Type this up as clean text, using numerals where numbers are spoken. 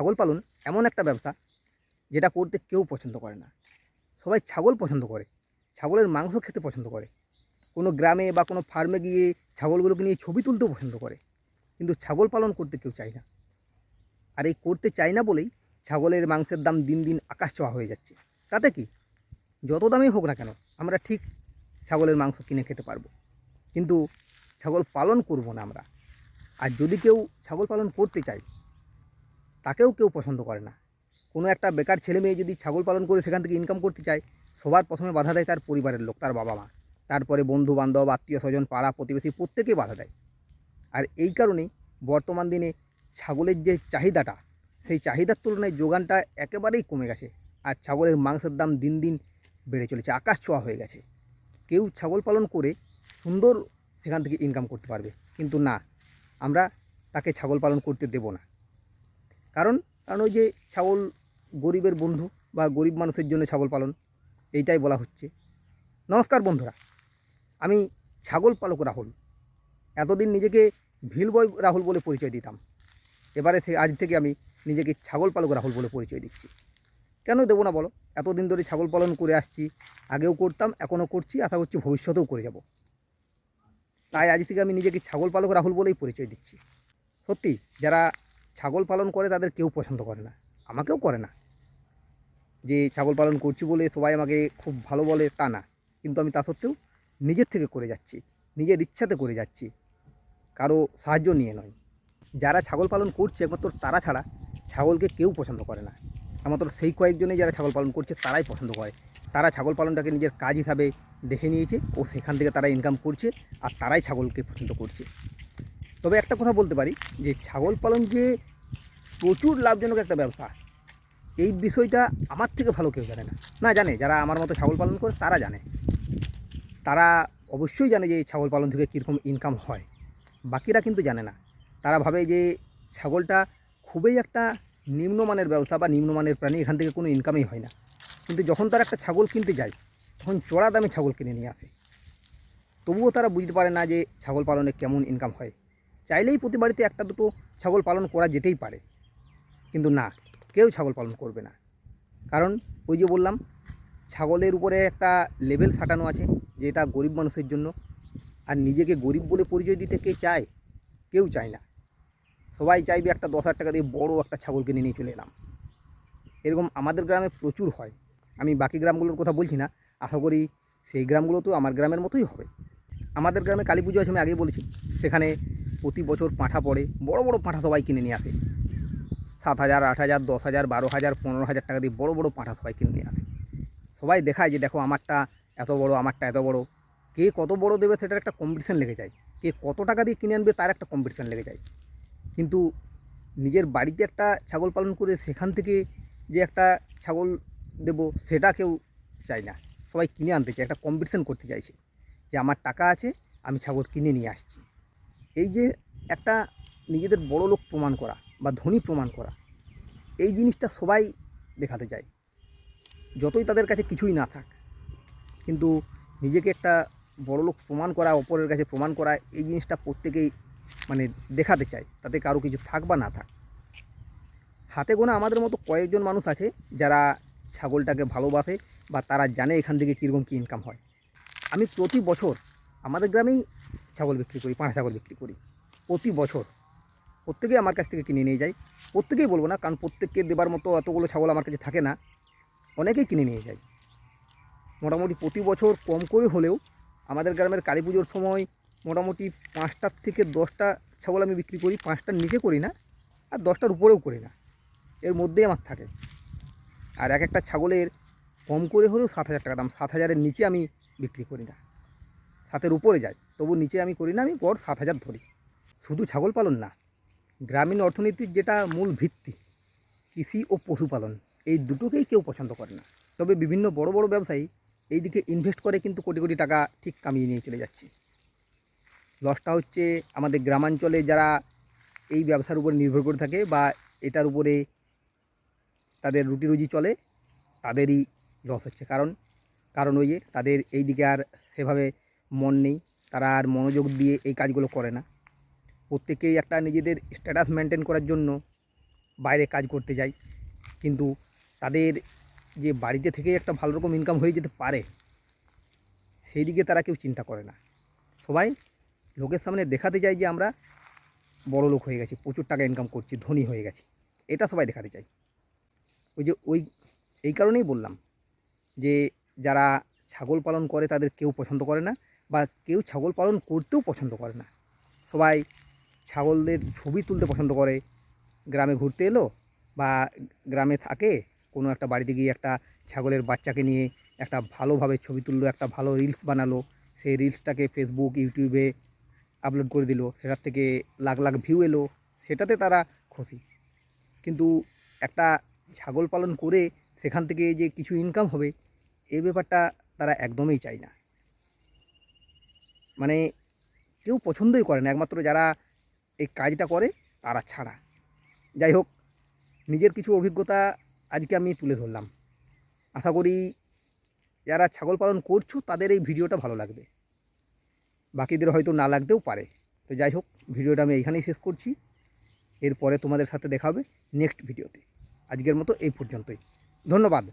ছাগল পালন এমন একটা ব্যবসা যেটা করতে কেউ পছন্দ করে না। সবাই ছাগল পছন্দ করে, ছাগলের মাংস খেতে পছন্দ করে, কোনো গ্রামে বা কোনো ফার্মে গিয়ে ছাগলগুলোকে নিয়ে ছবি তুলতেও পছন্দ করে, কিন্তু ছাগল পালন করতে কেউ চায় না। আর এই করতে চায় না বলেই ছাগলের মাংসের দাম দিন দিন আকাশ ছোঁয়া হয়ে যাচ্ছে। তাতে কি, যত দামই হোক না কেন আমরা ঠিক ছাগলের মাংস কিনে খেতে পারবো, কিন্তু ছাগল পালন করব না আমরা। আর যদি কেউ ছাগল পালন করতে চায় তাকেও কেউ পছন্দ করে না। কোনো একটা বেকার ছেলে মেয়ে যদি ছাগল পালন করে সেখান থেকে ইনকাম করতে চায়, সবার প্রথমে বাধা দেয় তার পরিবারের লোক, তার বাবা মা, তারপরে বন্ধু বান্ধব, আত্মীয় স্বজন, পাড়া প্রতিবেশী প্রত্যেকেই বাধা দেয়। আর এই কারণেই বর্তমান দিনে ছাগলের যে চাহিদাটা, সেই চাহিদার তুলনায় যোগানটা একেবারেই কমে গেছে। আর ছাগলের মাংসের দাম দিন দিন বেড়ে চলেছে, আকাশ ছোঁয়া হয়ে গেছে। কেউ ছাগল পালন করে সুন্দর সেখান থেকে ইনকাম করতে পারবে, কিন্তু না, আমরা তাকে ছাগল পালন করতে দেব না। কারণ কারণ ওই যে ছাগল গরিবের বন্ধু বা গরিব মানুষের জন্য ছাগল পালন, এইটাই বলা হচ্ছে। নমস্কার বন্ধুরা, আমি ছাগল পালক রাহুল। এতদিন নিজেকে ভিল বয় রাহুল বলে পরিচয় দিতাম, এবারে আজ থেকে আমি নিজেকে ছাগল পালক রাহুল বলে পরিচয় দিচ্ছি। কেন দেবো না বলো? এতদিন ধরে ছাগল পালন করে আসছি, আগেও করতাম, এখনও করছি, আশা করছি ভবিষ্যতেও করে যাব। তাই আজ থেকে আমি নিজেকে ছাগল পালক রাহুল বলেই পরিচয় দিচ্ছি। সত্যি, যারা ছাগল পালন করে তাদের কেউ পছন্দ করে না, আমাকেও করে না। যে ছাগল পালন করছি বলে সবাই আমাকে খুব ভালো বলে তা না, কিন্তু আমি তা সত্ত্বেও নিজের থেকে করে যাচ্ছি, নিজের ইচ্ছাতে করে যাচ্ছি, কারো সাহায্য নিয়ে নয়। যারা ছাগল পালন করছে একমাত্র তারা ছাড়া ছাগলকে কেউ পছন্দ করে না। একমাত্র সেই কয়েকজনেই যারা ছাগল পালন করছে তারাই পছন্দ করে। তারা ছাগল পালনটাকে নিজের কাজ হিসাবে দেখে নিয়েছে ও সেখান থেকে তারা ইনকাম করছে, আর তারাই ছাগলকে পছন্দ করছে। তবে একটা কথা বলতে পারি যে ছাগল পালন যে প্রচুর লাভজনক একটা ব্যবসা, এই বিষয়টা আমার থেকে ভালো কেউ জানে না। না জানে, যারা আমার মতো ছাগল পালন করে তারা জানে। তারা অবশ্যই জানে যে ছাগল পালন থেকে কীরকম ইনকাম হয়, বাকিরা কিন্তু জানে না। তারা ভাবে যে ছাগলটা খুবই একটা নিম্নমানের ব্যবসা বা নিম্নমানের প্রাণী, এখান থেকে কোনো ইনকামই হয় না। কিন্তু যখন তারা একটা ছাগল কিনতে যায় তখন চড়া দামে ছাগল কিনে নিয়ে আসে। তবুও তারা বুঝতে পারে না যে ছাগল পালনে কেমন ইনকাম হয়। চাইলেই প্রতি বাড়িতে একটা দুটো ছাগল পালন করা যেতেই পারে, কিন্তু না, কেউ ছাগল পালন করবে না। কারণ ওই যে বললাম, ছাগলের উপরে একটা লেবেল সাটানো আছে যে এটা গরিব মানুষের জন্য। আর নিজেকে গরিব বলে পরিচয় দিতে কে চায়? কেউ চায় না। সবাই চাইবে একটা 10,000 টাকা দিয়ে বড় একটা ছাগল কিনে নিয়ে চলে এলাম। এরকম আমাদের গ্রামে প্রচুর হয়। আমি বাকি গ্রামগুলোর কথা বলছি না, আশা করি সেই গ্রামগুলো তো আমার গ্রামের মতোই হবে। আমাদের গ্রামে কালী পুজো আছে, আমি আগেই বলেছি, সেখানে প্রতি বছর পাঁঠা পড়ে, বড় বড় পাঁঠা সবাই কিনে নিয়ে আসে। 7,000, 8,000, 10,000, 12,000, 15,000 টাকা দিয়ে বড় বড় পাঁঠা সবাই কিনে নিয়ে আসে। সবাই দেখায় যে দেখো আমারটা এত বড়, আমারটা এত বড়। কে কত বড় দেবে সেটার একটা কম্পিটিশান লেগে যায়, কে কত টাকা দিয়ে কিনে আনবে তার একটা কম্পিটিশান লেগে যায়। কিন্তু নিজের বাড়িতে একটা ছাগল পালন করে সেখান থেকে যে একটা ছাগল দেব সেটা কেউ চায় না। সবাই কিনে আনতে চায়, একটা কম্পিটিশান করতে চাইছে যে আমার টাকা আছে, আমি ছাগল কিনে নিয়ে আসছি। এই যে একটা নিজেদের বড় লোক প্রমাণ করা বা ধনী প্রমাণ করা, এই জিনিসটা সবাই দেখাতে চায়, যতই তাদের কাছে কিছুই না থাক। কিন্তু নিজেকে একটা বড়লোক প্রমাণ করা, অপরের কাছে প্রমাণ করা, এই জিনিসটা প্রত্যেকেই মানে দেখাতে চায়, তাতে কারো কিছু থাক বা না থাক। হাতে গোনা আমাদের মতো কয়েকজন মানুষ আছে যারা ছাগলটাকে ভালোবাসে বা তারা জানে এখান থেকে কীরকম কী ইনকাম হয়। আমি প্রতি বছর আমাদের গ্রামেই ছাগল বিক্রি করি, পাঁঠা ছাগল বিক্রি করি প্রতি বছর। প্রত্যেকেই আমার কাছ থেকে কিনে নিয়ে যায়। প্রত্যেকেই বলবো না, কারণ প্রত্যেককে দেবার মতো এতগুলো ছাগল আমার কাছে থাকে না, অনেকেই কিনে নিয়ে যায়। মোটামুটি প্রতি বছর কম করে হলেও আমাদের গ্রামের কালী পুজোর সময় মোটামুটি 5টার থেকে 10টা ছাগল আমি বিক্রি করি। 5টার নিচে করি না, আর 10টার উপরেও করি না, এর মধ্যেই আমার থাকে। আর এক একটা ছাগলের কম করে হলেও 7,000 টাকা দাম, 7,000-এর নিচে আমি বিক্রি করি না। 7-এর উপরে যায় তবু নিচে আমি করি না, আমি গড় 7,000 ধরি। শুধু ছাগল পালন না, গ্রামীণ অর্থনীতির যেটা মূল ভিত্তি, কৃষি ও পশুপালন, এই দুটোকেই কেউ পছন্দ করে না। তবে বিভিন্ন বড় বড় ব্যবসায়ী এই দিকে ইনভেস্ট করে কিন্তু কোটি কোটি টাকা ঠিক কামিয়ে নিয়ে চলে যাচ্ছে। লসটা হচ্ছে আমাদের গ্রামাঞ্চলে যারা এই ব্যবসার উপর নির্ভর করে থাকে বা এটার উপরে তাদের রুটি রুজি চলে, তাদেরই লস হচ্ছে। কারণ ওই যে তাদের এই দিকে আর সেভাবে মন নেই, তারা আর মনোযোগ দিয়ে এই কাজগুলো করে না। প্রত্যেকেই একটা নিজেদের স্ট্যাটাস মেনটেন করার জন্য বাইরে কাজ করতে যায়, কিন্তু তাদের যে বাড়িতে থেকে একটা ভালো রকম ইনকাম হয়ে যেতে পারে সেই দিকে তারা কেউ চিন্তা করে না। সবাই লোকের সামনে দেখাতে চায় যে আমরা বড় লোক হয়ে গেছি, প্রচুর টাকা ইনকাম করছি, ধনী হয়ে গেছি, এটা সবাই দেখাতে চায়। এই কারণেই বললাম যে যারা ছাগল পালন করে তাদের কেউ পছন্দ করে না, বা কেউ ছাগল পালন করতেও পছন্দ করে না। সবাই ছাগলদের ছবি তুলতে পছন্দ করে। গ্রামে ঘুরতে এলো বা গ্রামে থাকে, কোনো একটা বাড়িতে গিয়ে একটা ছাগলের বাচ্চাকে নিয়ে একটা ভালোভাবে ছবি তুললো, একটা ভালো রিলস বানালো, সেই রিলসটাকে ফেসবুক ইউটিউবে আপলোড করে দিল, সেটার থেকে লাখ লাখ ভিউ এলো, সেটাতে তারা খুশি। কিন্তু একটা ছাগল পালন করে সেখান থেকে যে কিছু ইনকাম হবে, এই ব্যাপারটা তারা একদমই চায় না। মানে কেউ পছন্দই করে না, একমাত্র যারা এই কাজটা করে তারা ছাড়া। যাই হোক, নিজের কিছু অভিজ্ঞতা আজকে আমি তুলে ধরলাম। আশা করি যারা ছাগল পালন করছো তাদের এই ভিডিওটা ভালো লাগবে, বাকিদের হয়তো না লাগতেও পারে। তো যাই হোক, ভিডিওটা আমি এইখানেই শেষ করছি। এরপরে তোমাদের সাথে দেখা হবে নেক্সট ভিডিওতে। আজকের মতো এই পর্যন্তই। ধন্যবাদ।